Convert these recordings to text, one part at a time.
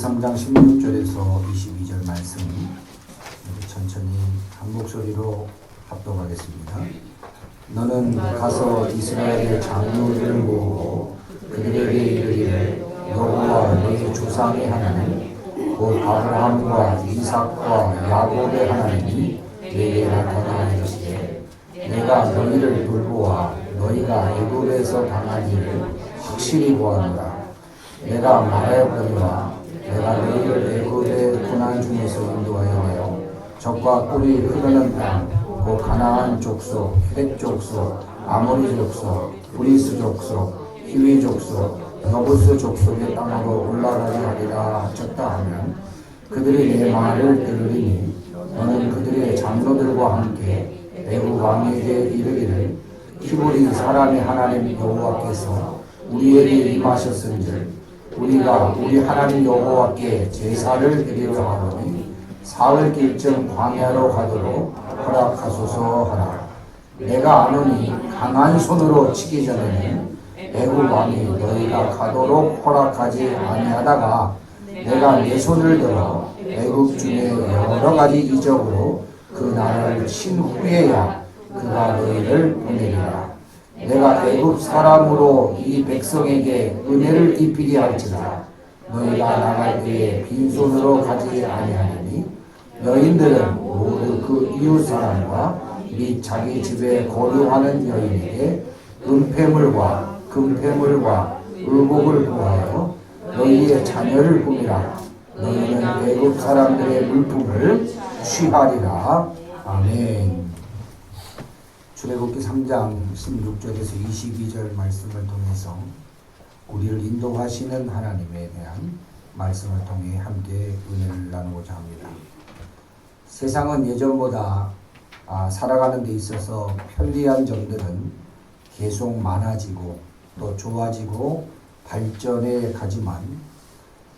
3장 16절에서 22절 말씀 천천히 한 목소리로 합독하겠습니다. 너는 가서 이스라엘의 장로들을 모으고 그들에게 이르기를 여호와 너희 조상의 하나님 곧 아브라함과 이삭과 야곱의 하나님이 내게 나타나시되 내가 너희를 돌보아 너희가 애굽에서 당한 일을 확실히 보았노라. 내가 말하였거니와 내가 너희를 애굽의 고난 중에서 인도하여 적과 꿀이 흐르는 땅, 곧 가나안 족속, 헷 족속, 아모리 족속, 브리스 족속, 히위 족속, 여부스 족속의 땅으로 올라가게 하리라 하셨다 하면 그들이 내 말을 들으리니 너는 그들의 장로들과 함께 애굽 왕에게 이르기를 히브리 사람의 하나님 여호와께서 우리에게 임하셨은즉 우리가 우리 하나님 여호와께 제사를 드리려 하노니 사흘 길쯤 광야로 가도록 허락하소서 하라. 내가 아노니 강한 손으로 치기 전에는 애굽 왕이 너희가 가도록 허락하지 아니하다가 내가 내 손을 들어 애굽 중에 여러 가지 이적으로 그 나라를 친 후에야 그가 너희를 보내리라. 내가 애굽 사람으로 이 백성에게 은혜를 입히게 할지라 너희가 나갈 때에 빈손으로 가지 아니하리니 여인들은 모두 그 이웃 사람과 및 자기 집에 거류하는 여인에게 은폐물과 금폐물과 의복을 구하여 너희의 자녀를 꾸미라. 너희는 애굽 사람들의 물품을 취하리라. 아멘. 출애굽기 3장 16절에서 22절 말씀을 통해서 우리를 인도하시는 하나님에 대한 말씀을 통해 함께 은혜를 나누고자 합니다. 세상은 예전보다 살아가는 데 있어서 편리한 점들은 계속 많아지고 또 좋아지고 발전해 가지만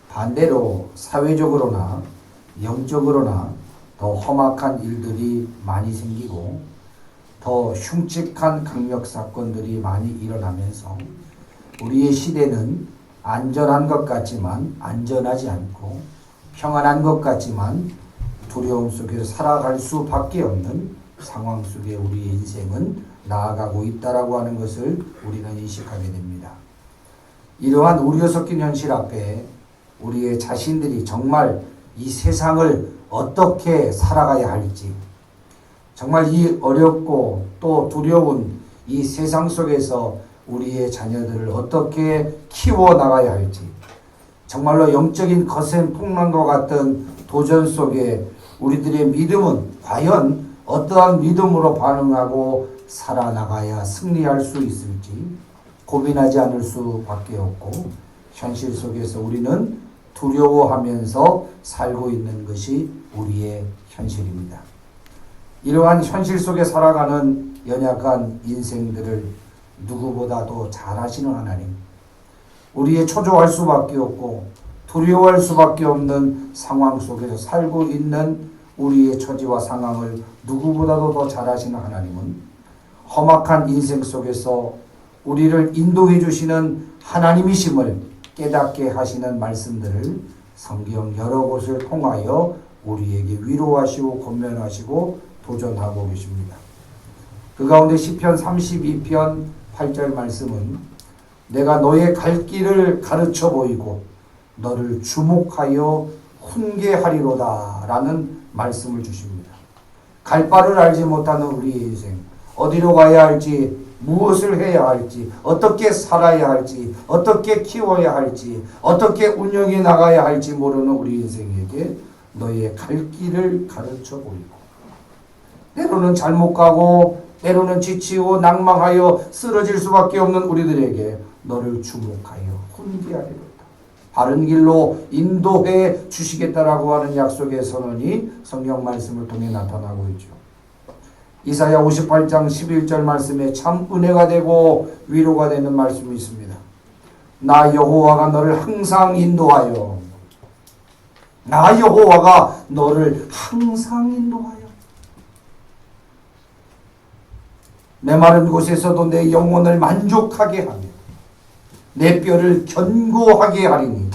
반대로 사회적으로나 영적으로나 더 험악한 일들이 많이 생기고 더 흉측한 강력 사건들이 많이 일어나면서 우리의 시대는 안전한 것 같지만 안전하지 않고 평안한 것 같지만 두려움 속에서 살아갈 수밖에 없는 상황 속에 우리의 인생은 나아가고 있다라고 하는 것을 우리는 인식하게 됩니다. 이러한 우려 섞인 현실 앞에 우리의 자신들이 정말 이 세상을 어떻게 살아가야 할지, 정말 이 어렵고 또 두려운 이 세상 속에서 우리의 자녀들을 어떻게 키워나가야 할지, 정말로 영적인 거센 풍랑과 같은 도전 속에 우리들의 믿음은 과연 어떠한 믿음으로 반응하고 살아나가야 승리할 수 있을지 고민하지 않을 수밖에 없고, 현실 속에서 우리는 두려워하면서 살고 있는 것이 우리의 현실입니다. 이러한 현실 속에 살아가는 연약한 인생들을 누구보다도 잘 아시는 하나님, 우리의 초조할 수밖에 없고 두려워할 수밖에 없는 상황 속에서 살고 있는 우리의 처지와 상황을 누구보다도 더 잘 아시는 하나님은 험악한 인생 속에서 우리를 인도해 주시는 하나님이심을 깨닫게 하시는 말씀들을 성경 여러 곳을 통하여 우리에게 위로하시고 권면하시고 도전하고 계십니다. 그 가운데 시편 32편 8절 말씀은 내가 너의 갈 길을 가르쳐 보이고 너를 주목하여 훈계하리로다 라는 말씀을 주십니다. 갈 바를 알지 못하는 우리의 인생, 어디로 가야 할지, 무엇을 해야 할지, 어떻게 살아야 할지, 어떻게 키워야 할지, 어떻게 운영해 나가야 할지 모르는 우리 인생에게 너의 갈 길을 가르쳐 보이고, 때로는 잘못 가고 때로는 지치고 낭망하여 쓰러질 수밖에 없는 우리들에게 너를 주목하여 훈계하리로다. 바른 길로 인도해 주시겠다라고 하는 약속의 선언이 성경 말씀을 통해 나타나고 있죠. 이사야 58장 11절 말씀에 참 은혜가 되고 위로가 되는 말씀이 있습니다. 나 여호와가 너를 항상 인도하여, 나 여호와가 너를 항상 인도하여 메마른 곳에서도 내 영혼을 만족하게 하며 내 뼈를 견고하게 하리니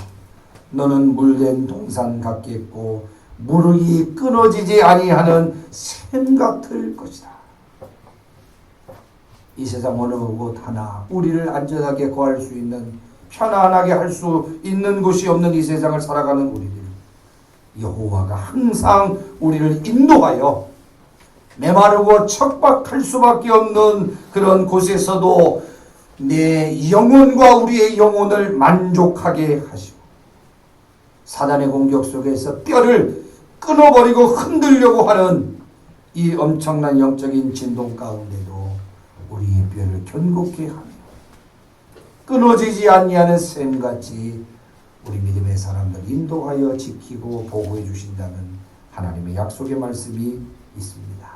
너는 물된 동산 같겠고 무르기 끊어지지 아니하는 샘 같을 것이다. 이 세상 어느 곳 하나 우리를 안전하게 거할 수 있는, 편안하게 할 수 있는 곳이 없는 이 세상을 살아가는 우리들, 여호와가 항상 우리를 인도하여 메마르고 척박할 수밖에 없는 그런 곳에서도 내 영혼과 우리의 영혼을 만족하게 하시고, 사단의 공격 속에서 뼈를 끊어버리고 흔들려고 하는 이 엄청난 영적인 진동 가운데도 우리의 뼈를 견고케 하며 끊어지지 아니하는 샘같이 우리 믿음의 사람들 인도하여 지키고 보호해 주신다는 하나님의 약속의 말씀이 있습니다.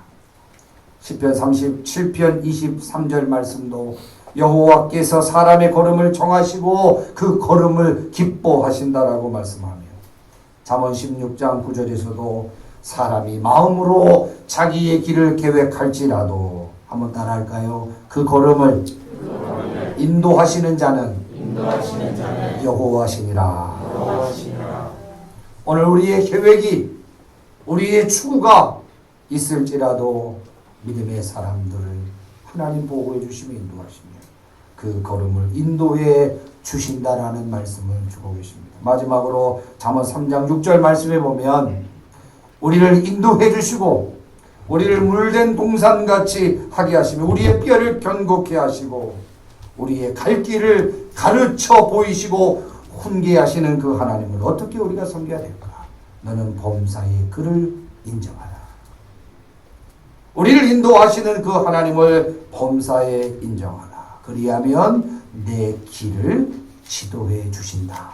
시편 37편 23절 말씀도 여호와께서 사람의 걸음을 정하시고 그 걸음을 기뻐하신다라고 말씀하며, 잠언 16장 9절에서도 사람이 마음으로 자기의 길을 계획할지라도, 한번 따라할까요? 그 걸음을 인도하시는 자는 여호와시니라. 오늘 우리의 계획이, 우리의 추구가 있을지라도 믿음의 사람들을 하나님 보호해 주시며 인도하시며 그 걸음을 인도해 주신다라는 말씀을 주고 계십니다. 마지막으로 잠언 3장 6절 말씀에 보면 우리를 인도해 주시고 우리를 물된 동산같이 하게 하시며 우리의 뼈를 견고케 하시고 우리의 갈 길을 가르쳐 보이시고 훈계하시는 그 하나님을 어떻게 우리가 섬겨야 될까? 너는 범사의 그를 인정하라. 우리를 인도하시는 그 하나님을 범사에 인정하라. 그리하면 내 길을 지도해 주신다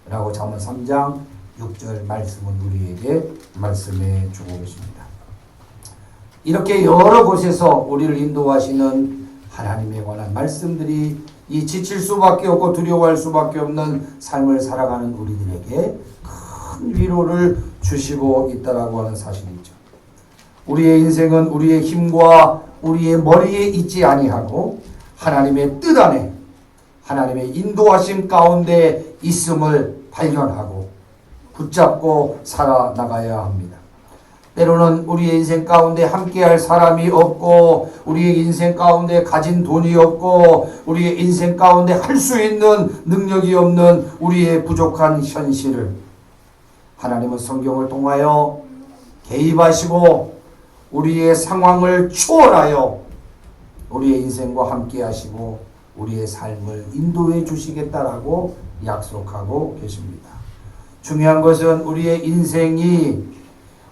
라고 잠언 3장 6절 말씀은 우리에게 말씀해 주고 계십니다. 이렇게 여러 곳에서 우리를 인도하시는 하나님에 관한 말씀들이 이 지칠 수밖에 없고 두려워할 수밖에 없는 삶을 살아가는 우리들에게 큰 위로를 주시고 있다라고 하는 사실이죠. 우리의 인생은 우리의 힘과 우리의 머리에 있지 아니하고 하나님의 뜻 안에, 하나님의 인도하심 가운데 있음을 발견하고 붙잡고 살아나가야 합니다. 때로는 우리의 인생 가운데 함께할 사람이 없고 우리의 인생 가운데 가진 돈이 없고 우리의 인생 가운데 할 수 있는 능력이 없는 우리의 부족한 현실을 하나님은 성경을 통하여 개입하시고 우리의 상황을 초월하여 우리의 인생과 함께 하시고 우리의 삶을 인도해 주시겠다라고 약속하고 계십니다. 중요한 것은 우리의 인생이,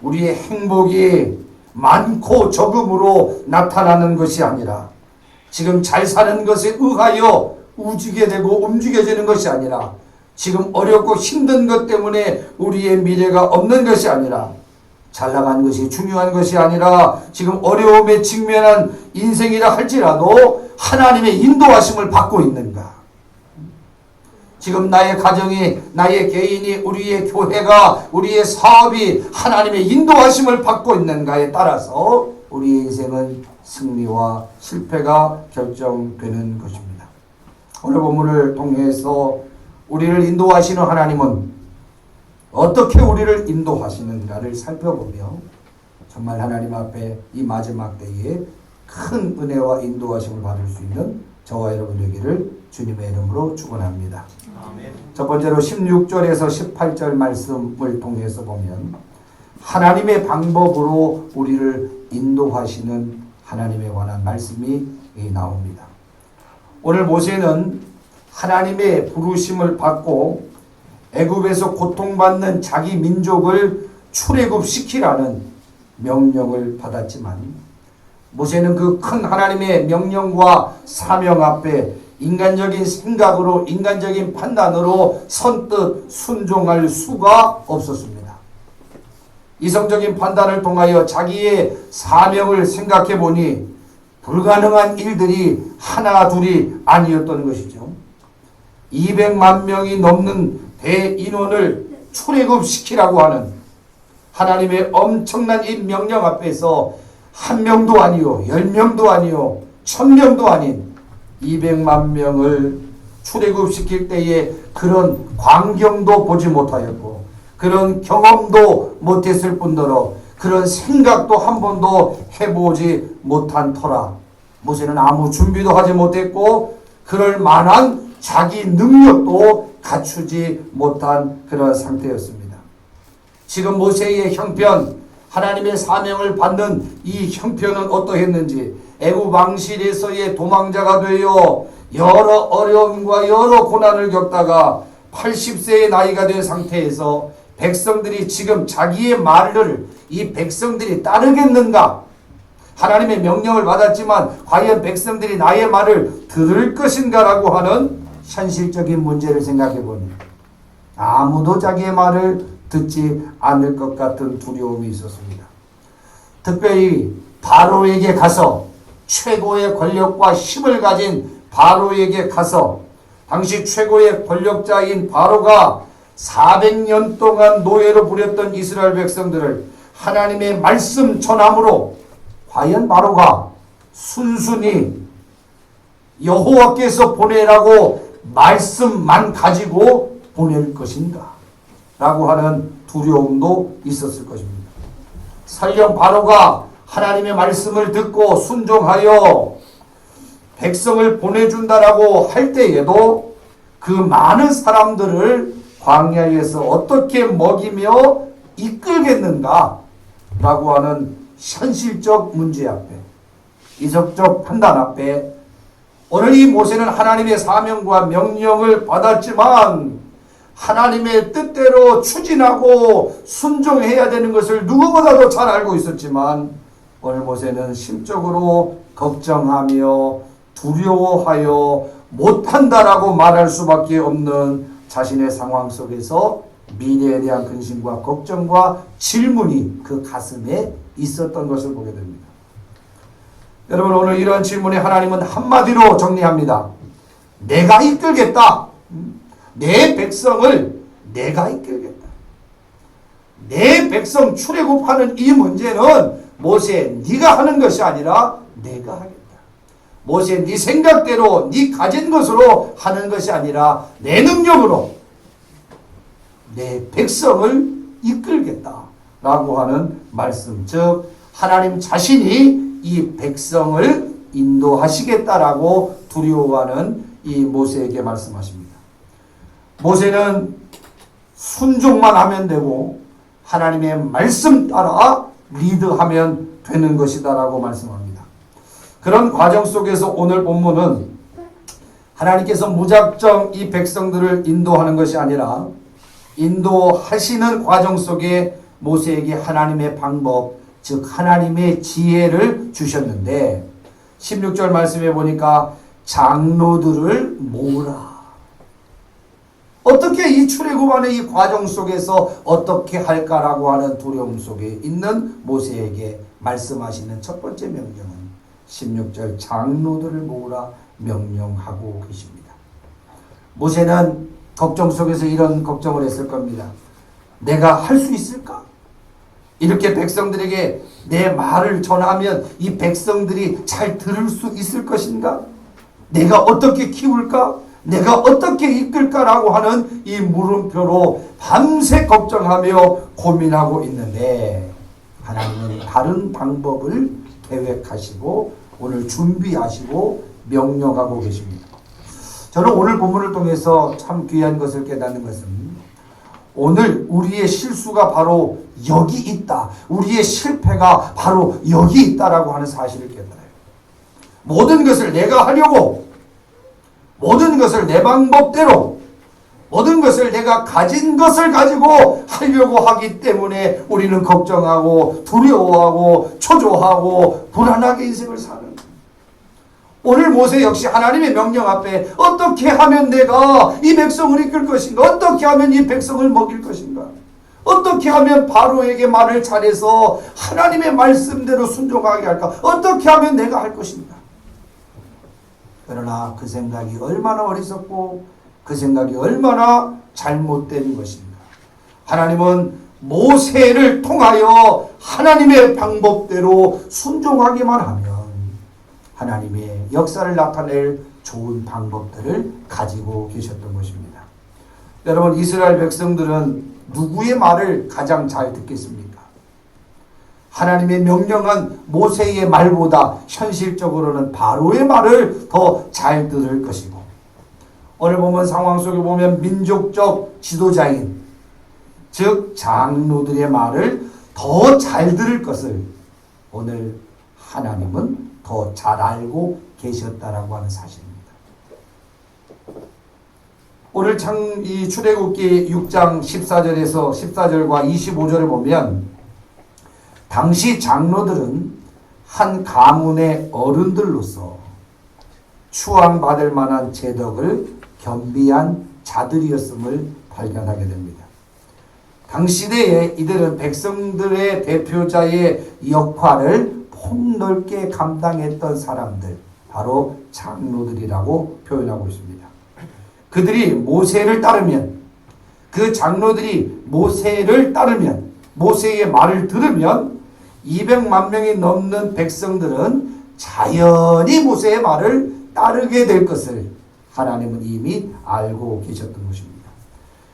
우리의 행복이 많고 적음으로 나타나는 것이 아니라 지금 잘 사는 것에 의하여 우지게 되고 움직여지는 것이 아니라 지금 어렵고 힘든 것 때문에 우리의 미래가 없는 것이 아니라 잘 나가는 것이 중요한 것이 아니라 지금 어려움에 직면한 인생이라 할지라도 하나님의 인도하심을 받고 있는가? 지금 나의 가정이, 나의 개인이, 우리의 교회가, 우리의 사업이 하나님의 인도하심을 받고 있는가에 따라서 우리의 인생은 승리와 실패가 결정되는 것입니다. 오늘 본문을 통해서 우리를 인도하시는 하나님은 어떻게 우리를 인도하시는가를 살펴보며 정말 하나님 앞에 이 마지막 때에 큰 은혜와 인도하심을 받을 수 있는 저와 여러분 되기를 주님의 이름으로 축원합니다. 아멘. 첫 번째로 16절에서 18절 말씀을 통해서 보면 하나님의 방법으로 우리를 인도하시는 하나님에 관한 말씀이 나옵니다. 오늘 모세는 하나님의 부르심을 받고 애굽에서 고통받는 자기 민족을 출애굽시키라는 명령을 받았지만 모세는 그 큰 하나님의 명령과 사명 앞에 인간적인 생각으로, 인간적인 판단으로 선뜻 순종할 수가 없었습니다. 이성적인 판단을 통하여 자기의 사명을 생각해 보니 불가능한 일들이 하나 둘이 아니었던 것이죠. 200만 명이 넘는 대인원을 출애굽시키라고 하는 하나님의 엄청난 이 명령 앞에서 한 명도 아니요, 10명도 아니요, 1000명도 아닌 200만 명을 출애굽시킬 때에 그런 광경도 보지 못하였고 그런 경험도 못했을 뿐더러 그런 생각도 한 번도 해보지 못한 터라 모세는 아무 준비도 하지 못했고 그럴 만한 자기 능력도 갖추지 못한 그런 상태였습니다. 지금 모세의 형편, 하나님의 사명을 받는 이 형편은 어떠했는지 애굽 왕실에서의 도망자가 되어 여러 어려움과 여러 고난을 겪다가 80세의 나이가 된 상태에서 백성들이 지금 자기의 말을 이 백성들이 따르겠는가? 하나님의 명령을 받았지만 과연 백성들이 나의 말을 들을 것인가라고 하는 현실적인 문제를 생각해 보니 아무도 자기의 말을 듣지 않을 것 같은 두려움이 있었습니다. 특별히 바로에게 가서 최고의 권력과 힘을 가진 바로에게 가서 당시 최고의 권력자인 바로가 400년 동안 노예로 부렸던 이스라엘 백성들을 하나님의 말씀 전함으로 과연 바로가 순순히 여호와께서 보내라고 말씀만 가지고 보낼 것인가 라고 하는 두려움도 있었을 것입니다. 설령 바로가 하나님의 말씀을 듣고 순종하여 백성을 보내준다라고 할 때에도 그 많은 사람들을 광야에서 어떻게 먹이며 이끌겠는가 라고 하는 현실적 문제 앞에 이성적 판단 앞에 오늘 이 모세는 하나님의 사명과 명령을 받았지만 하나님의 뜻대로 추진하고 순종해야 되는 것을 누구보다도 잘 알고 있었지만 오늘 모세는 심적으로 걱정하며 두려워하여 못한다라고 말할 수밖에 없는 자신의 상황 속에서 미래에 대한 근심과 걱정과 질문이 그 가슴에 있었던 것을 보게 됩니다. 여러분 오늘 이런 질문에 하나님은 한마디로 정리합니다. 내가 이끌겠다. 내 백성을 내가 이끌겠다. 내 백성 출애굽하는 이 문제는 모세 네가 하는 것이 아니라 내가 하겠다. 모세 네 생각대로 네 가진 것으로 하는 것이 아니라 내 능력으로 내 백성을 이끌겠다 라고 하는 말씀, 즉 하나님 자신이 이 백성을 인도하시겠다라고 두려워하는 이 모세에게 말씀하십니다. 모세는 순종만 하면 되고 하나님의 말씀 따라 리드하면 되는 것이다 라고 말씀합니다. 그런 과정 속에서 오늘 본문은 하나님께서 무작정 이 백성들을 인도하는 것이 아니라 인도하시는 과정 속에 모세에게 하나님의 방법, 즉 하나님의 지혜를 주셨는데 16절 말씀에 보니까 장로들을 모으라. 어떻게 이 출애굽하는 이 과정 속에서 어떻게 할까라고 하는 두려움 속에 있는 모세에게 말씀하시는 첫 번째 명령은 16절 장로들을 모으라 명령하고 계십니다. 모세는 걱정 속에서 이런 걱정을 했을 겁니다. 내가 할 수 있을까? 이렇게 백성들에게 내 말을 전하면 이 백성들이 잘 들을 수 있을 것인가? 내가 어떻게 키울까? 내가 어떻게 이끌까라고 하는 이 물음표로 밤새 걱정하며 고민하고 있는데 하나님은 다른 방법을 계획하시고 오늘 준비하시고 명령하고 계십니다. 저는 오늘 본문을 통해서 참 귀한 것을 깨닫는 것은 오늘 우리의 실수가 바로 여기 있다. 우리의 실패가 바로 여기 있다라고 하는 사실을 깨달아요. 모든 것을 내가 하려고 모든 것을 내 방법대로 모든 것을 내가 가진 것을 가지고 하려고 하기 때문에 우리는 걱정하고 두려워하고 초조하고 불안하게 인생을 사는 거예요. 오늘 모세 역시 하나님의 명령 앞에 어떻게 하면 내가 이 백성을 이끌 것인가? 어떻게 하면 이 백성을 먹일 것인가? 어떻게 하면 바로에게 말을 잘해서 하나님의 말씀대로 순종하게 할까? 어떻게 하면 내가 할 것인가? 그러나 그 생각이 얼마나 어리석고 그 생각이 얼마나 잘못된 것인가? 하나님은 모세를 통하여 하나님의 방법대로 순종하기만 하면 하나님의 역사를 나타낼 좋은 방법들을 가지고 계셨던 것입니다. 여러분, 이스라엘 백성들은 누구의 말을 가장 잘 듣겠습니까? 하나님의 명령한 모세의 말보다 현실적으로는 바로의 말을 더 잘 들을 것이고, 오늘 보면 상황 속에 보면 민족적 지도자인 즉 장로들의 말을 더 잘 들을 것을 오늘 하나님은 더 잘 알고 계셨다라고 하는 사실입니다. 오늘 이 출애굽기 6장 14절과 25절을 보면 당시 장로들은 한 가문의 어른들로서 추앙받을 만한 재덕을 겸비한 자들이었음을 발견하게 됩니다. 당시대에 이들은 백성들의 대표자의 역할을 폭넓게 감당했던 사람들, 바로 장로들이라고 표현하고 있습니다. 그들이 모세를 따르면, 그 장로들이 모세를 따르면, 모세의 말을 들으면 200만 명이 넘는 백성들은 자연히 모세의 말을 따르게 될 것을 하나님은 이미 알고 계셨던 것입니다.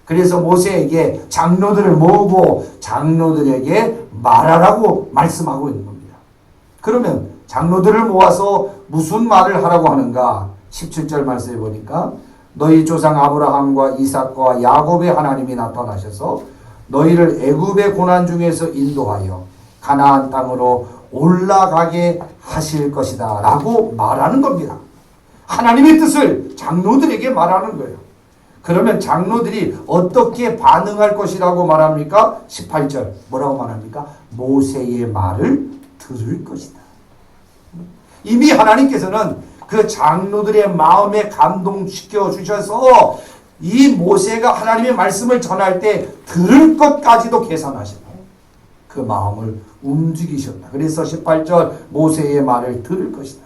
그래서 모세에게 장로들을 모으고 장로들에게 말하라고 말씀하고 있는 겁니다. 그러면 장로들을 모아서 무슨 말을 하라고 하는가? 17절 말씀해 보니까 너희 조상 아브라함과 이삭과 야곱의 하나님이 나타나셔서 너희를 애굽의 고난 중에서 인도하여 가나안 땅으로 올라가게 하실 것이다 라고 말하는 겁니다. 하나님의 뜻을 장로들에게 말하는 거예요. 그러면 장로들이 어떻게 반응할 것이라고 말합니까? 18절 뭐라고 말합니까? 모세의 말을 들을 것이다. 이미 하나님께서는 그 장로들의 마음에 감동시켜 주셔서 이 모세가 하나님의 말씀을 전할 때 들을 것까지도 계산하시고 그 마음을 움직이셨다. 그래서 18절 모세의 말을 들을 것이다.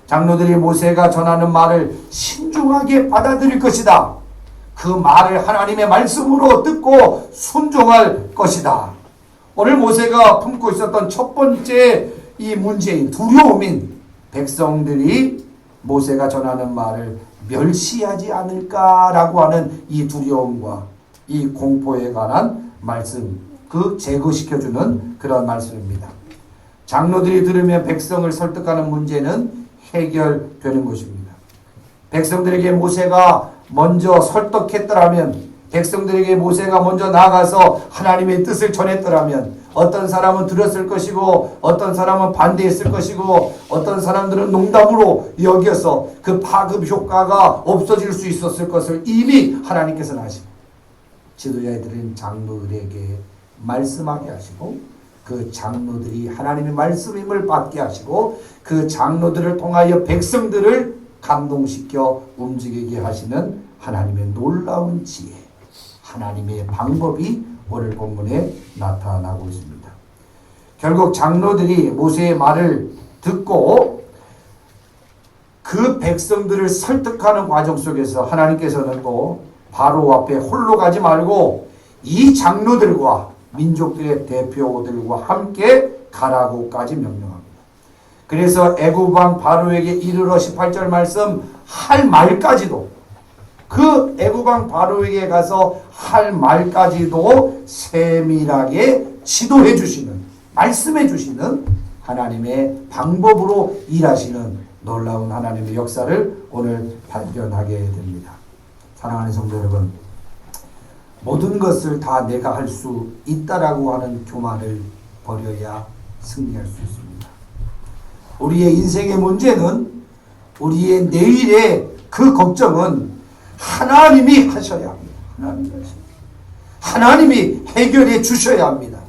장로들이 모세가 전하는 말을 신중하게 받아들일 것이다. 그 말을 하나님의 말씀으로 듣고 순종할 것이다. 오늘 모세가 품고 있었던 첫 번째 이 문제인 두려움인 백성들이 모세가 전하는 말을 멸시하지 않을까라고 하는 이 두려움과 이 공포에 관한 말씀, 그 제거시켜주는 그런 말씀입니다. 장로들이 들으면 백성을 설득하는 문제는 해결되는 것입니다. 백성들에게 모세가 먼저 설득했더라면, 백성들에게 모세가 먼저 나아가서 하나님의 뜻을 전했더라면 어떤 사람은 들었을 것이고 어떤 사람은 반대했을 것이고 어떤 사람들은 농담으로 여겨서 그 파급 효과가 없어질 수 있었을 것을 이미 하나님께서는 하시고 지도자들은 장로들에게 말씀하게 하시고 그 장로들이 하나님의 말씀임을 받게 하시고 그 장로들을 통하여 백성들을 감동시켜 움직이게 하시는 하나님의 놀라운 지혜, 하나님의 방법이 오늘 본문에 나타나고 있습니다. 결국 장로들이 모세의 말을 듣고 그 백성들을 설득하는 과정 속에서 하나님께서는 또 바로 앞에 홀로 가지 말고 이 장로들과 민족들의 대표들과 함께 가라고까지 명령합니다. 그래서 애굽 왕 바로에게 이르러 18절 말씀 할 말까지도 그 애굽 왕 바로에게 가서 할 말까지도 세밀하게 지도해 주시는, 말씀해 주시는 하나님의 방법으로 일하시는 놀라운 하나님의 역사를 오늘 발견하게 됩니다. 사랑하는 성도 여러분, 모든 것을 다 내가 할 수 있다라고 하는 교만을 버려야 승리할 수 있습니다. 우리의 인생의 문제는, 우리의 내일의 그 걱정은 하나님이 하셔야 합니다. 하나님이 해결해 주셔야 합니다.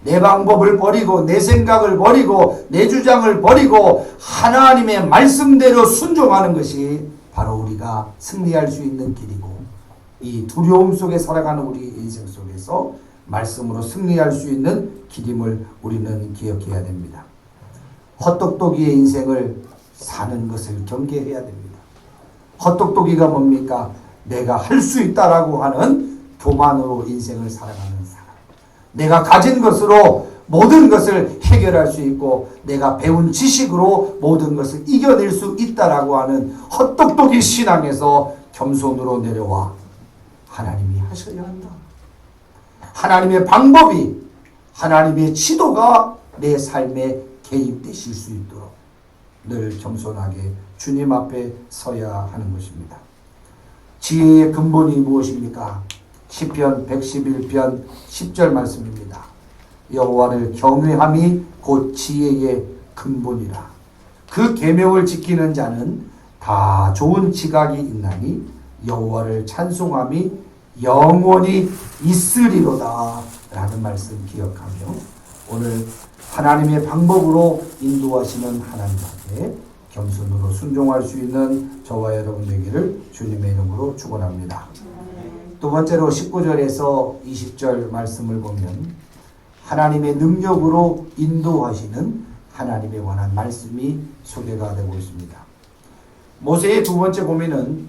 내 방법을 버리고 내 생각을 버리고 내 주장을 버리고 하나님의 말씀대로 순종하는 것이 바로 우리가 승리할 수 있는 길이고, 이 두려움 속에 살아가는 우리 인생 속에서 말씀으로 승리할 수 있는 길임을 우리는 기억해야 됩니다. 헛똑똑이의 인생을 사는 것을 경계해야 됩니다. 헛똑똑이가 뭡니까? 내가 할 수 있다라고 하는 교만으로 인생을 살아가는 사람. 내가 가진 것으로 모든 것을 해결할 수 있고 내가 배운 지식으로 모든 것을 이겨낼 수 있다라고 하는 헛똑똑이 신앙에서 겸손으로 내려와 하나님이 하셔야 한다. 하나님의 방법이, 하나님의 지도가 내 삶에 개입되실 수 있도록 늘 겸손하게 주님 앞에 서야 하는 것입니다. 지혜의 근본이 무엇입니까? 시편 111편 10절 말씀입니다. 여호와를 경외함이 곧 지혜의 근본이라. 그 계명을 지키는 자는 다 좋은 지각이 있나니 여호와를 찬송함이 영원히 있으리로다 라는 말씀 기억하며 오늘 하나님의 방법으로 인도하시는 하나님 앞에 겸손으로 순종할 수 있는 저와 여러분 되기를 주님의 이름으로 축원합니다. 두 번째로 19절에서 20절 말씀을 보면 하나님의 능력으로 인도하시는 하나님에 관한 말씀이 소개가 되고 있습니다. 모세의 두 번째 고민은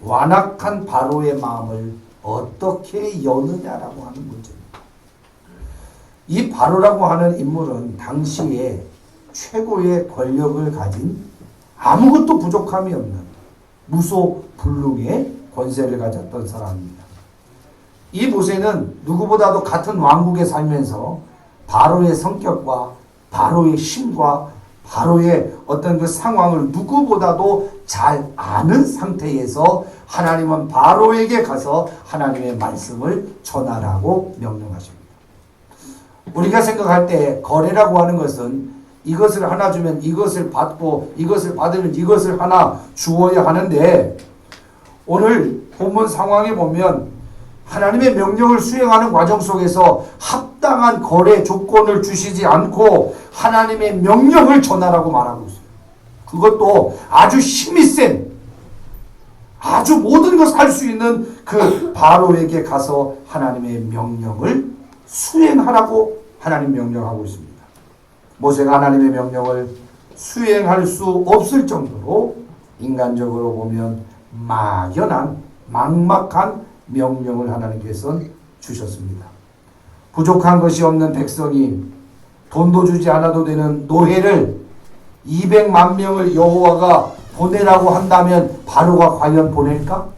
완악한 바로의 마음을 어떻게 여느냐라고 하는 문제입니다. 이 바로라고 하는 인물은 당시에 최고의 권력을 가진 아무것도 부족함이 없는 무소불능의 권세를 가졌던 사람입니다. 이 모세는 누구보다도 같은 왕국에 살면서 바로의 성격과 바로의 힘과 바로의 어떤 그 상황을 누구보다도 잘 아는 상태에서 하나님은 바로에게 가서 하나님의 말씀을 전하라고 명령하십니다. 우리가 생각할 때 거래라고 하는 것은 이것을 하나 주면 이것을 받고 이것을 받으면 이것을 하나 주어야 하는데 오늘 본문 상황에 보면 하나님의 명령을 수행하는 과정 속에서 합당한 거래 조건을 주시지 않고 하나님의 명령을 전하라고 말하고 있어요. 그것도 아주 힘이 센 아주 모든 것을 할 수 있는 그 바로에게 가서 하나님의 명령을 수행하라고 하나님 명령하고 있습니다. 모세가 하나님의 명령을 수행할 수 없을 정도로 인간적으로 보면 막연한 막막한 명령을 하나님께서는 주셨습니다. 부족한 것이 없는 백성이 돈도 주지 않아도 되는 노예를 200만 명을 여호와가 보내라고 한다면 바로가 과연 보낼까?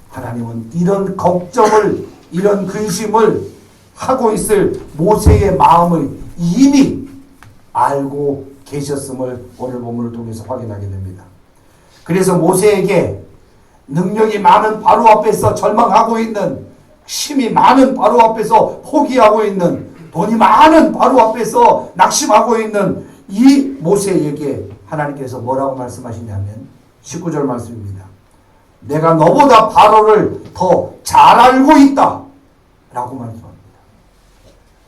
하나님은 이런 걱정을 이런 근심을 하고 있을 모세의 마음을 이미 알고 계셨음을 오늘 본문을 통해서 확인하게 됩니다. 그래서 모세에게 능력이 많은 바로 앞에서 절망하고 있는 힘이 많은 바로 앞에서 포기하고 있는 돈이 많은 바로 앞에서 낙심하고 있는 이 모세에게 하나님께서 뭐라고 말씀하시냐면 19절 말씀입니다. 내가 너보다 바로를 더 잘 알고 있다 라고 말씀합니다.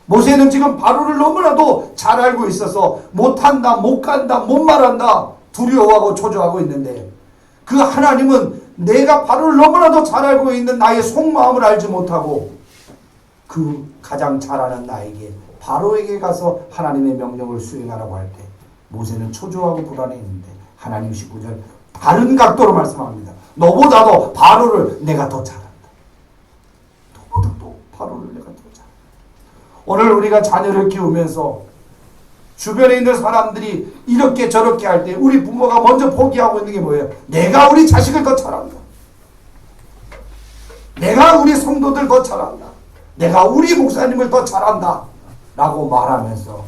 모세는 지금 바로를 너무나도 잘 알고 있어서 못한다, 못 간다, 못 말한다 두려워하고 초조하고 있는데 그 하나님은 내가 바로를 너무나도 잘 알고 있는 나의 속마음을 알지 못하고 그 가장 잘 아는 나에게 바로에게 가서 하나님의 명령을 수행하라고 할 때 모세는 초조하고 불안해했는데 하나님 19절 다른 각도로 말씀합니다. 너보다도 바로를 내가 더 잘 안다. 너보다도 바로를 내가 더 잘 안다. 오늘 우리가 자녀를 키우면서 주변에 있는 사람들이 이렇게 저렇게 할 때 우리 부모가 먼저 포기하고 있는 게 뭐예요? 내가 우리 자식을 더 잘한다. 내가 우리 성도들 더 잘한다. 내가 우리 목사님을 더 잘한다. 라고 말하면서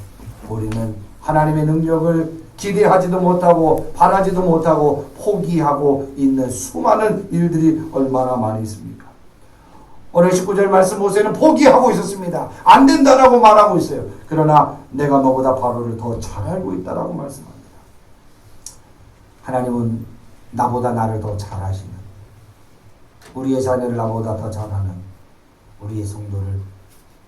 우리는 하나님의 능력을 기대하지도 못하고 바라지도 못하고 포기하고 있는 수많은 일들이 얼마나 많이 있습니까? 오늘 19절 말씀 모세는 포기하고 있었습니다. 안 된다라고 말하고 있어요. 그러나 내가 너보다 바로를 더 잘 알고 있다라고 말씀합니다. 하나님은 나보다 나를 더 잘 아시는 우리의 자녀를 나보다 더 잘하는 우리의 성도를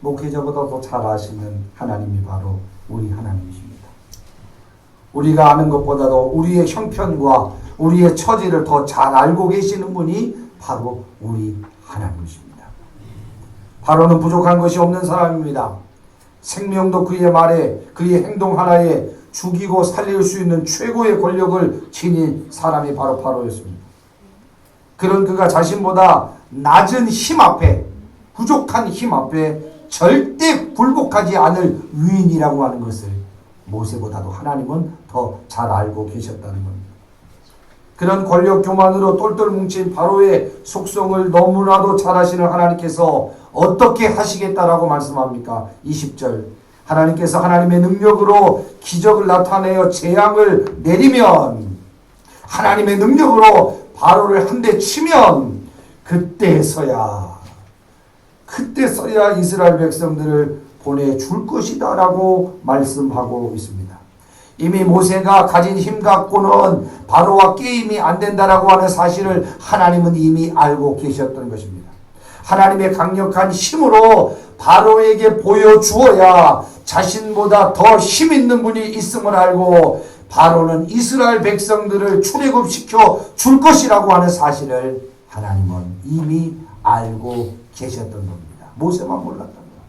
목회자보다 더 잘 아시는 하나님이 바로 우리 하나님이십니다. 우리가 아는 것보다도 우리의 형편과 우리의 처지를 더 잘 알고 계시는 분이 바로 우리 하나님이십니다. 바로는 부족한 것이 없는 사람입니다. 생명도 그의 말에 그의 행동 하나에 죽이고 살릴 수 있는 최고의 권력을 지닌 사람이 바로 바로였습니다. 그런 그가 자신보다 낮은 힘 앞에 부족한 힘 앞에 절대 굴복하지 않을 위인이라고 하는 것을 모세보다도 하나님은 더 잘 알고 계셨다는 겁니다. 그런 권력 교만으로 똘똘 뭉친 바로의 속성을 너무나도 잘 아시는 하나님께서 어떻게 하시겠다라고 말씀합니까? 20절 하나님께서 하나님의 능력으로 기적을 나타내어 재앙을 내리면, 하나님의 능력으로 바로를 한 대 치면 그때서야 이스라엘 백성들을 보내줄 것이다 라고 말씀하고 있습니다. 이미 모세가 가진 힘 갖고는 바로와 게임이 안 된다라고 하는 사실을 하나님은 이미 알고 계셨던 것입니다. 하나님의 강력한 힘으로 바로에게 보여주어야 자신보다 더 힘 있는 분이 있음을 알고 바로는 이스라엘 백성들을 출애굽시켜 줄 것이라고 하는 사실을 하나님은 이미 알고 계셨던 겁니다. 모세만 몰랐던 겁니다.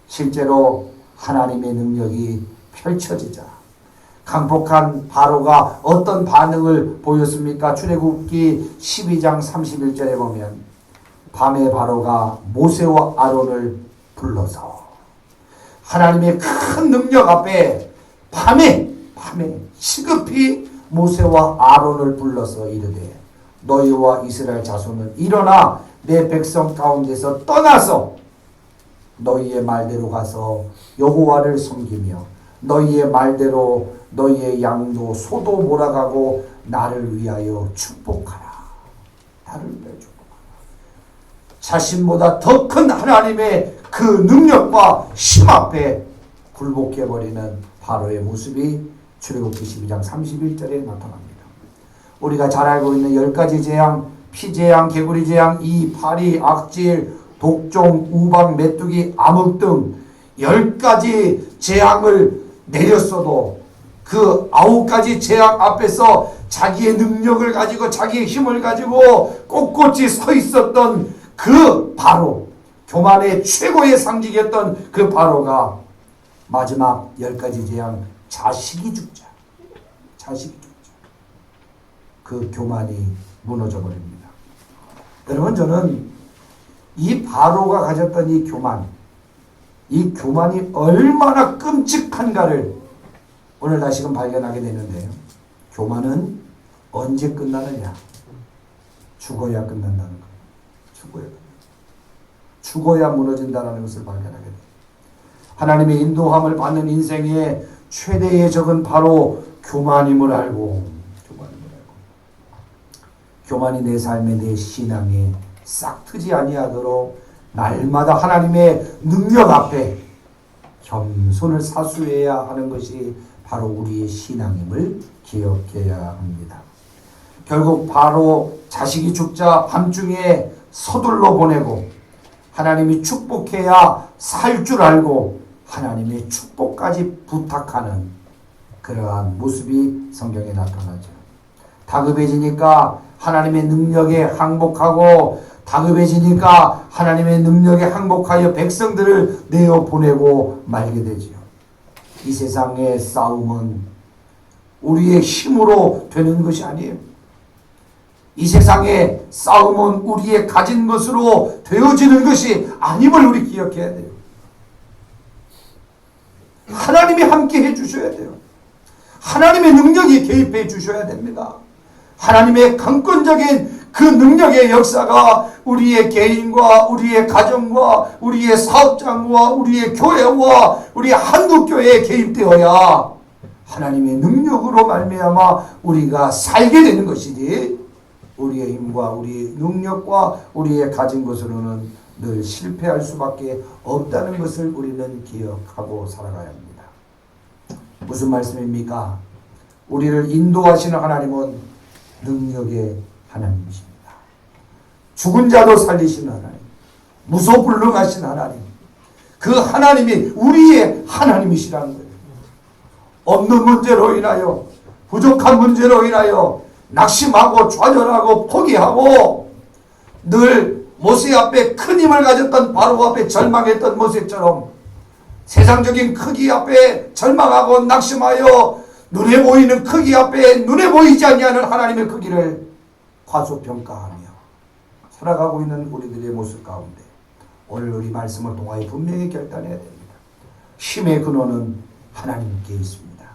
실제로 하나님의 능력이 펼쳐지자 강폭한 바로가 어떤 반응을 보였습니까? 출애굽기 12장 31절에 보면 밤에 바로가 모세와 아론을 불러서 하나님의 큰 능력 앞에 밤에 시급히 모세와 아론을 불러서 이르되 너희와 이스라엘 자손은 일어나 내 백성 가운데서 떠나서 너희의 말대로 가서 여호와를 섬기며 너희의 말대로 너희의 양도 소도 몰아가고 나를 위하여 축복하라. 나를 위하여 축복하라. 자신보다 더 큰 하나님의 그 능력과 힘 앞에 굴복해버리는 바로의 모습이 출애굽기 12장 31절에 나타납니다. 우리가 잘 알고 있는 10가지 재앙, 피재앙, 개구리재앙, 이, 파리, 악질, 독종, 우박, 메뚜기, 암흑 등 10가지 재앙을 내렸어도 그 9가지 재앙 앞에서 자기의 능력을 가지고 자기의 힘을 가지고 꼿꼿이 서 있었던 그 바로, 교만의 최고의 상징이었던 그 바로가 마지막 10가지 재앙, 자식이 죽자. 그 교만이 무너져 버립니다. 여러분, 저는 이 바로가 가졌던 이 교만이 얼마나 끔찍한가를 오늘 다시금 발견하게 되는데요. 교만은 언제 끝나느냐? 죽어야 끝난다는 거예요. 죽어야 무너진다는 것을 발견하게 돼요. 하나님의 인도함을 받는 인생의 최대의 적은 바로 교만임을 알고 교만이 내 삶에, 내 신앙에 싹트지 아니하도록 날마다 하나님의 능력 앞에 겸손을 사수해야 하는 것이 바로 우리의 신앙임을 기억해야 합니다. 결국 바로 자식이 죽자 밤중에 서둘러 보내고 하나님이 축복해야 살 줄 알고 하나님의 축복까지 부탁하는 그러한 모습이 성경에 나타나죠. 다급해지니까 하나님의 능력에 항복하고 다급해지니까 하나님의 능력에 항복하여 백성들을 내어보내고 말게 되지요. 이 세상의 싸움은 우리의 힘으로 되는 것이 아니에요. 이 세상의 싸움은 우리의 가진 것으로 되어지는 것이 아님을 우리 기억해야 돼요. 하나님이 함께 해주셔야 돼요. 하나님의 능력이 개입해 주셔야 됩니다. 하나님의 강권적인 그 능력의 역사가 우리의 개인과 우리의 가정과 우리의 사업장과 우리의 교회와 우리 한국교회에 개입되어야 하나님의 능력으로 말미암아 우리가 살게 되는 것이지, 우리의 힘과 우리의 능력과 우리의 가진 것으로는 늘 실패할 수밖에 없다는 것을 우리는 기억하고 살아가야 합니다. 무슨 말씀입니까? 우리를 인도하시는 하나님은 능력의 하나님이십니다. 죽은 자도 살리시는 하나님, 무소불능하신 하나님, 그 하나님이 우리의 하나님이시라는 거예요. 없는 문제로 인하여, 부족한 문제로 인하여 낙심하고 좌절하고 포기하고 늘 모세 앞에 큰 힘을 가졌던 바로 앞에 절망했던 모세처럼 세상적인 크기 앞에 절망하고 낙심하여 눈에 보이는 크기 앞에 눈에 보이지 아니하는 하나님의 크기를 과소평가하며 살아가고 있는 우리들의 모습 가운데 오늘 우리 말씀을 통하여 분명히 결단해야 됩니다. 힘의 근원은 하나님께 있습니다.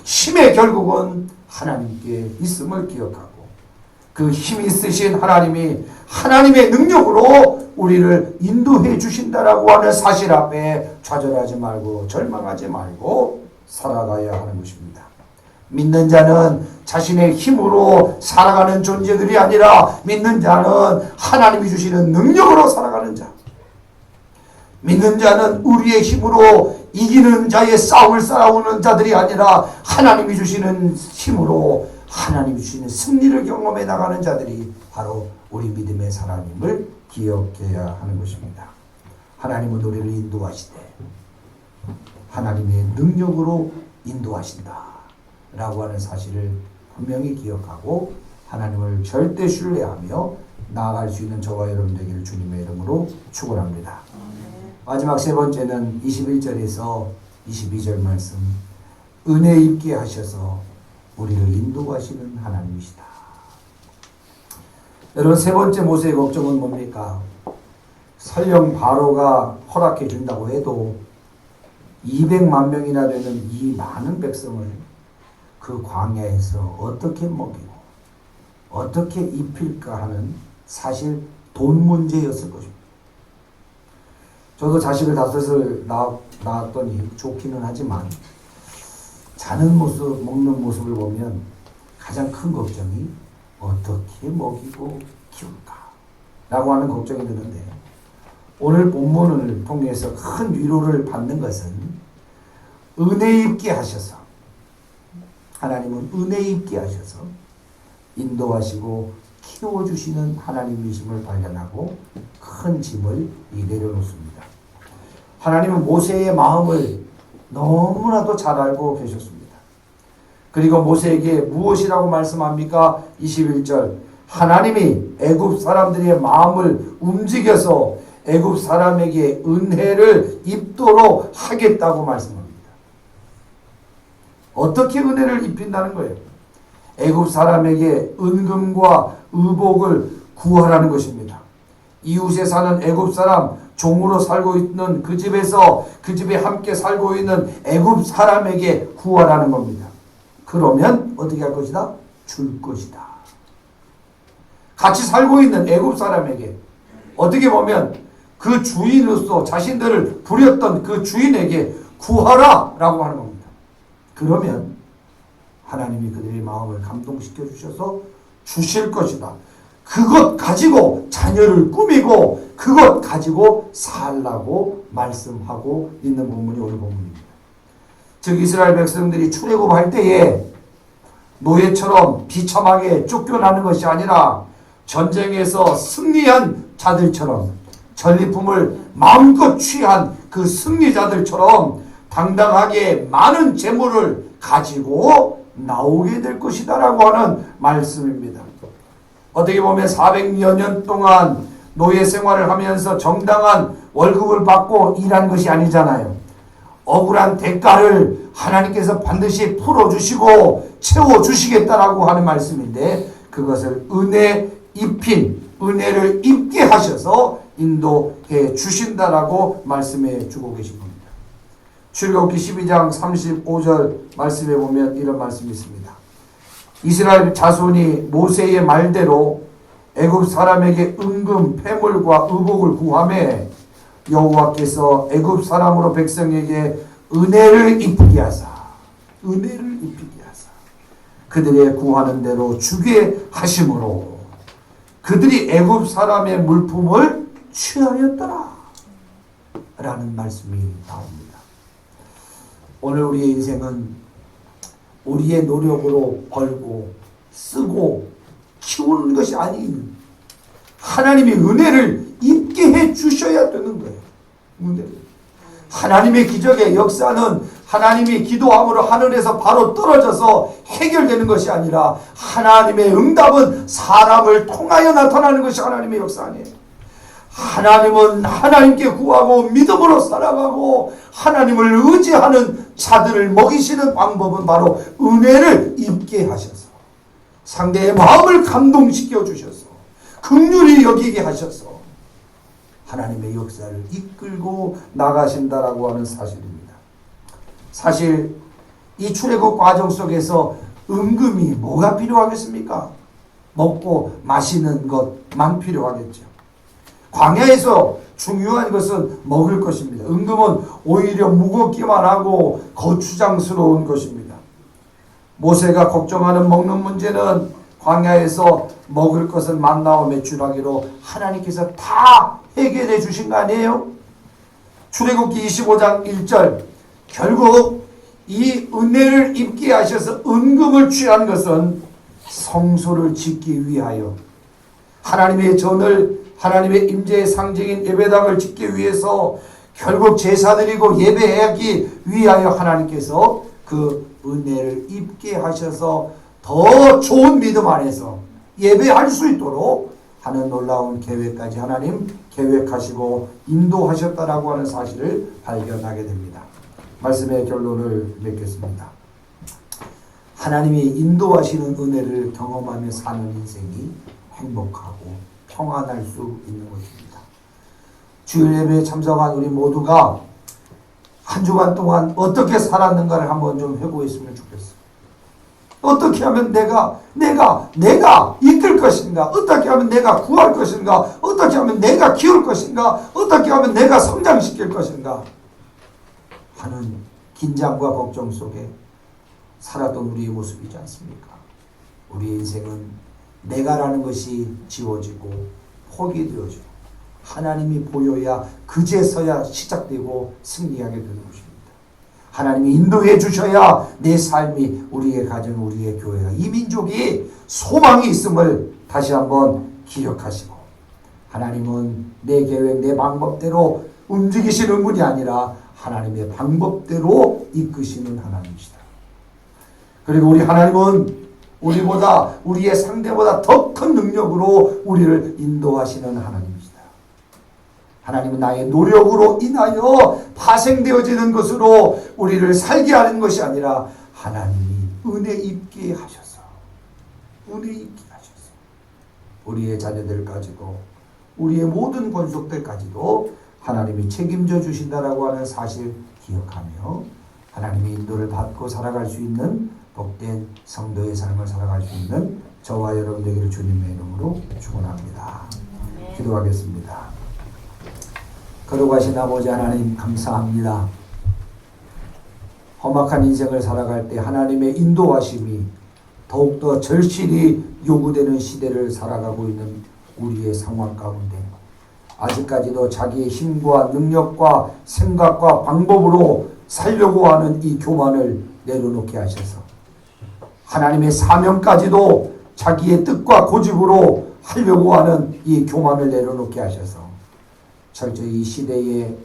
힘의 결국은 하나님께 있음을 기억하고 그 힘이 있으신 하나님이 하나님의 능력으로 우리를 인도해 주신다라고 하는 사실 앞에 좌절하지 말고 절망하지 말고 살아가야 하는 것입니다. 믿는 자는 자신의 힘으로 살아가는 존재들이 아니라 믿는 자는 하나님이 주시는 능력으로 살아가는 자. 믿는 자는 우리의 힘으로 이기는 자의 싸움을 싸우는 자들이 아니라 하나님이 주시는 힘으로 하나님이 주시는 승리를 경험해 나가는 자들이 바로 우리 믿음의 사람임을 기억해야 하는 것입니다. 하나님은 우리를 인도하시되 하나님의 능력으로 인도하신다 라고 하는 사실을 분명히 기억하고 하나님을 절대 신뢰하며 나아갈 수 있는 저와 여러분 되기를 주님의 이름으로 축원합니다. 마지막 세 번째는 21절에서 22절 말씀, 은혜 있게 하셔서 우리를 인도하시는 하나님이시다. 여러분, 세 번째 모세의 걱정은 뭡니까? 설령 바로가 허락해 준다고 해도 200만 명이나 되는 이 많은 백성을 그 광야에서 어떻게 먹이고 어떻게 입힐까 하는 사실 돈 문제였을 것입니다. 저도 자식을 5을 낳았더니 좋기는 하지만 자는 모습, 먹는 모습을 보면 가장 큰 걱정이 어떻게 먹이고 키울까 라고 하는 걱정이 드는데, 오늘 본문을 통해서 큰 위로를 받는 것은 은혜 있게 하셔서, 하나님은 은혜 있게 하셔서 인도하시고 키워주시는 하나님이심을 발견하고 큰 짐을 내려놓습니다. 하나님은 모세의 마음을 너무나도 잘 알고 계셨습니다. 그리고 모세에게 무엇이라고 말씀합니까? 21절, 하나님이 애굽 사람들의 마음을 움직여서 애굽 사람에게 은혜를 입도록 하겠다고 말씀합니다. 어떻게 은혜를 입힌다는 거예요? 애굽 사람에게 은금과 의복을 구하라는 것입니다. 이웃에 사는 애굽 사람, 종으로 살고 있는 그 집에서 그 집에 함께 살고 있는 애굽 사람에게 구하라는 겁니다. 그러면 어떻게 할 것이다? 줄 것이다. 같이 살고 있는 애굽 사람에게, 어떻게 보면 그 주인으로서 자신들을 부렸던 그 주인에게 구하라 라고 하는 겁니다. 그러면 하나님이 그들의 마음을 감동시켜 주셔서 주실 것이다. 그것 가지고 자녀를 꾸미고 그것 가지고 살라고 말씀하고 있는 본문이 오늘 본문입니다. 즉 이스라엘 백성들이 출애굽할 때에 노예처럼 비참하게 쫓겨나는 것이 아니라 전쟁에서 승리한 자들처럼, 전리품을 마음껏 취한 그 승리자들처럼 당당하게 많은 재물을 가지고 나오게 될 것이다 라고 하는 말씀입니다. 어떻게 보면 400여 년 동안 노예 생활을 하면서 정당한 월급을 받고 일한 것이 아니잖아요. 억울한 대가를 하나님께서 반드시 풀어주시고 채워주시겠다라고 하는 말씀인데, 그것을 은혜 입힌, 은혜를 입게 하셔서 인도해 주신다라고 말씀해 주고 계신 겁니다. 출애굽기 12장 35절 말씀에 보면 이런 말씀이 있습니다. 이스라엘 자손이 모세의 말대로 애굽 사람에게 은금, 폐물과 의복을 구하매 여호와께서 애굽 사람으로 백성에게 은혜를 입히게 하사, 은혜를 입히게 하사 그들의 구하는 대로 주게 하심으로 그들이 애굽 사람의 물품을 취하였더라 라는 말씀이 나옵니다. 오늘 우리의 인생은 우리의 노력으로 벌고 쓰고 키우는 것이 아닌 하나님의 은혜를 입게 해 주셔야 되는 거예요. 은혜를. 하나님의 기적의 역사는 하나님이 기도함으로 하늘에서 바로 떨어져서 해결되는 것이 아니라 하나님의 응답은 사람을 통하여 나타나는 것이 하나님의 역사 아니에요. 하나님은 하나님께 구하고 믿음으로 살아가고 하나님을 의지하는 자들을 먹이시는 방법은 바로 은혜를 입게 하셔서 상대의 마음을 감동시켜 주셔서 긍휼히 여기게 하셔서 하나님의 역사를 이끌고 나가신다라고 하는 사실입니다. 사실 이 출애굽 과정 속에서 은금이 뭐가 필요하겠습니까? 먹고 마시는 것만 필요하겠죠. 광야에서 중요한 것은 먹을 것입니다. 은금은 오히려 무겁기만 하고 거추장스러운 것입니다. 모세가 걱정하는 먹는 문제는 광야에서 먹을 것은 만나와 메추라기로 하나님께서 다 해결해 주신 거 아니에요? 출애굽기 25장 1절 결국 이 은혜를 입게 하셔서 은금을 취한 것은 성소를 짓기 위하여 하나님의 전을 하나님의 임재의 상징인 예배당을 짓기 위해서 결국 제사 드리고 예배하기 위하여 하나님께서 그 은혜를 입게 하셔서 더 좋은 믿음 안에서 예배할 수 있도록 하는 놀라운 계획까지 하나님 계획하시고 인도하셨다라고 하는 사실을 발견하게 됩니다. 말씀의 결론을 맺겠습니다. 하나님이 인도하시는 은혜를 경험하며 사는 인생이 행복하고 평안할 수 있는 것입니다. 주일 예배에 참석한 우리 모두가 한 주간 동안 어떻게 살았는가를 한번 좀 회고했으면 좋겠어요. 어떻게 하면 내가 이끌 것인가? 어떻게 하면 내가 구할 것인가? 어떻게 하면 내가 키울 것인가? 어떻게 하면 내가 성장시킬 것인가? 하는 긴장과 걱정 속에 살았던 우리의 모습이지 않습니까? 우리의 인생은 내가라는 것이 지워지고 포기되어지고 하나님이 보여야 그제서야 시작되고 승리하게 되는 것입니다. 하나님이 인도해 주셔야 내 삶이, 우리의 가정, 우리의 교회가, 이 민족이 소망이 있음을 다시 한번 기억하시고, 하나님은 내 계획, 내 방법대로 움직이시는 분이 아니라 하나님의 방법대로 이끄시는 하나님이시다. 그리고 우리 하나님은 우리의 상대보다 더 큰 능력으로 우리를 인도하시는 하나님이시다. 하나님은 나의 노력으로 인하여 파생되어지는 것으로 우리를 살게 하는 것이 아니라 하나님이 은혜 입게 하셔서 우리의 자녀들까지도, 우리의 모든 권속들까지도 하나님이 책임져 주신다라고 하는 사실 기억하며 하나님의 인도를 받고 살아갈 수 있는 복된 성도의 삶을 살아갈 수 있는 저와 여러분들에게 주님의 이름으로 축원합니다. 기도하겠습니다. 거룩하신 아버지 하나님, 감사합니다. 험악한 인생을 살아갈 때 하나님의 인도하심이 더욱더 절실히 요구되는 시대를 살아가고 있는 우리의 상황 가운데 아직까지도 자기의 힘과 능력과 생각과 방법으로 살려고 하는 이 교만을 내려놓게 하셔서 하나님의 사명까지도 자기의 뜻과 고집으로 하려고 하는 이 교만을 내려놓게 하셔서 철저히 이 시대에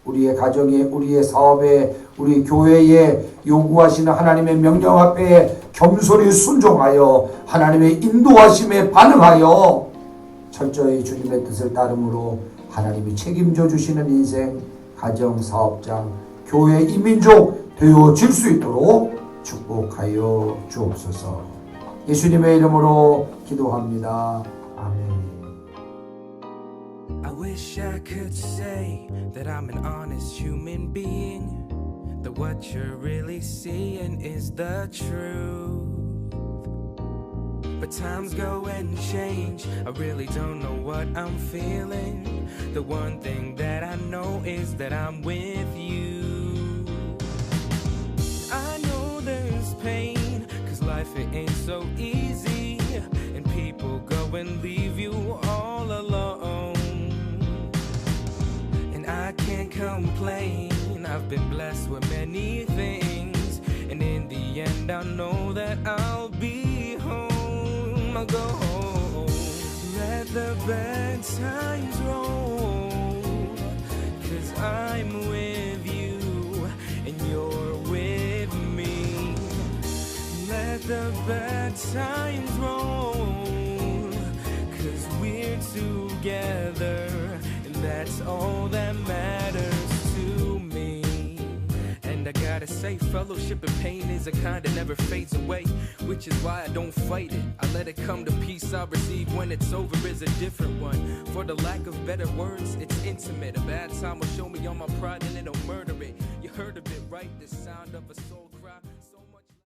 우리의 가정에, 우리의 사업에, 우리 교회에 요구하시는 하나님의 명령 앞에 겸손히 순종하여 하나님의 인도하심에 반응하여 철저히 주님의 뜻을 따름으로 하나님이 책임져 주시는 인생, 가정, 사업장, 교회, 이민족 되어질 수 있도록 축복하여 주옵소서. 예수님의 이름으로 기도합니다. 아멘. I wish I could say that I'm an honest human being, that what you're really seeing is the truth. But times go and change, I really don't know what I'm feeling. The one thing that I know is that I'm with you. I know there's pain, cause life it ain't so easy, and people go and leave you all alone. And I can't complain, I've been blessed with many things, and in the end I know that I'll be home. I'll go home. Let the bad times roll, cause I'm with you and you're with me. Let the bad times roll, cause we're together, and that's all that matters to me. And I gotta say say fellowship and pain is a kind that never fades away, which is why I don't fight it. I let it come to peace I receive when it's over is a different one. For the lack of better words, it's intimate. A bad time will show me all my pride and it'll murder it. You heard of it, right? The sound of a soul.